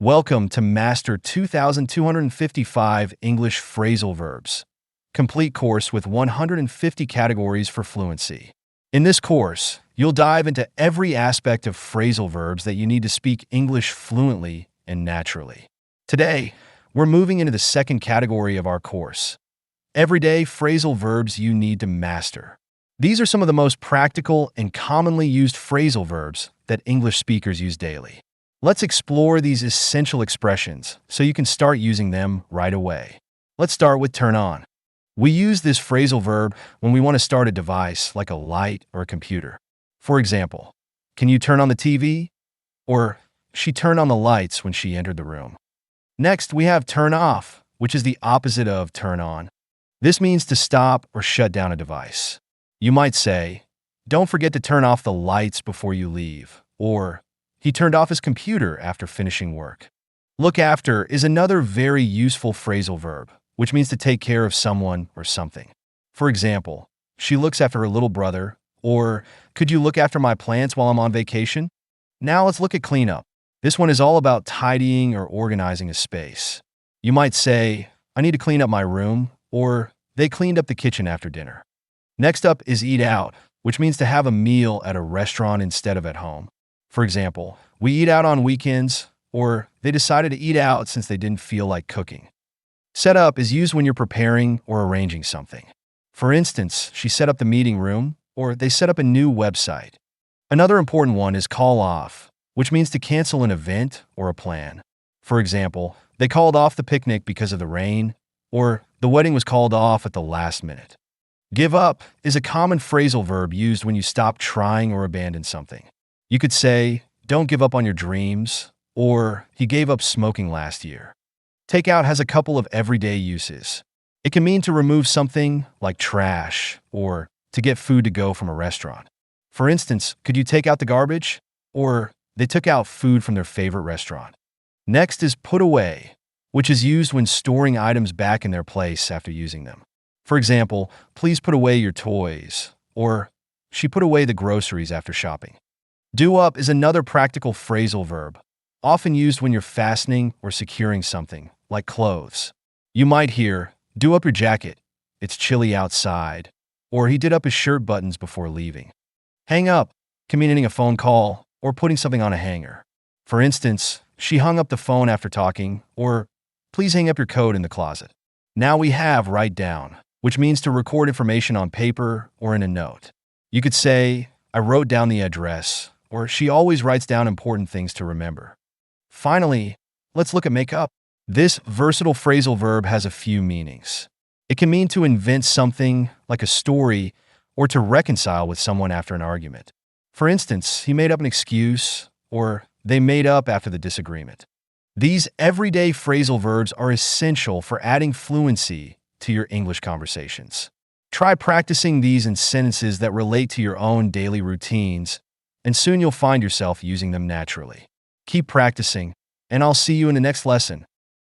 Welcome to Master 2255 English Phrasal Verbs, complete course with 150 categories for fluency. In this course, you'll dive into every aspect of phrasal verbs that you need to speak English fluently and naturally. Today, we're moving into the second category of our course, everyday phrasal verbs you need to master. These are some of the most practical and commonly used phrasal verbs that English speakers use daily. Let's explore these essential expressions so you can start using them right away. Let's start with turn on. We use this phrasal verb when we want to start a device like a light or a computer. For example, can you turn on the TV? Or, she turned on the lights when she entered the room. Next, we have turn off, which is the opposite of turn on. This means to stop or shut down a device. You might say, don't forget to turn off the lights before you leave, or he turned off his computer after finishing work. Look after is another very useful phrasal verb, which means to take care of someone or something. For example, she looks after her little brother, or could you look after my plants while I'm on vacation? Now let's look at cleanup. This one is all about tidying or organizing a space. You might say, I need to clean up my room, or they cleaned up the kitchen after dinner. Next up is eat out, which means to have a meal at a restaurant instead of at home. For example, we eat out on weekends, or they decided to eat out since they didn't feel like cooking. Set up is used when you're preparing or arranging something. For instance, she set up the meeting room, or they set up a new website. Another important one is call off, which means to cancel an event or a plan. For example, they called off the picnic because of the rain, or the wedding was called off at the last minute. Give up is a common phrasal verb used when you stop trying or abandon something. You could say, don't give up on your dreams, or he gave up smoking last year. Take out has a couple of everyday uses. It can mean to remove something like trash, or to get food to go from a restaurant. For instance, could you take out the garbage? Or they took out food from their favorite restaurant. Next is put away, which is used when storing items back in their place after using them. For example, please put away your toys, or she put away the groceries after shopping. Do up is another practical phrasal verb, often used when you're fastening or securing something, like clothes. You might hear, do up your jacket, it's chilly outside, or he did up his shirt buttons before leaving. Hang up can mean ending a phone call or putting something on a hanger. For instance, she hung up the phone after talking, or please hang up your coat in the closet. Now we have write down, which means to record information on paper or in a note. You could say, I wrote down the address, or she always writes down important things to remember. Finally, let's look at make up. This versatile phrasal verb has a few meanings. It can mean to invent something, like a story, or to reconcile with someone after an argument. For instance, he made up an excuse, or they made up after the disagreement. These everyday phrasal verbs are essential for adding fluency to your English conversations. Try practicing these in sentences that relate to your own daily routines, and soon you'll find yourself using them naturally. Keep practicing, and I'll see you in the next lesson.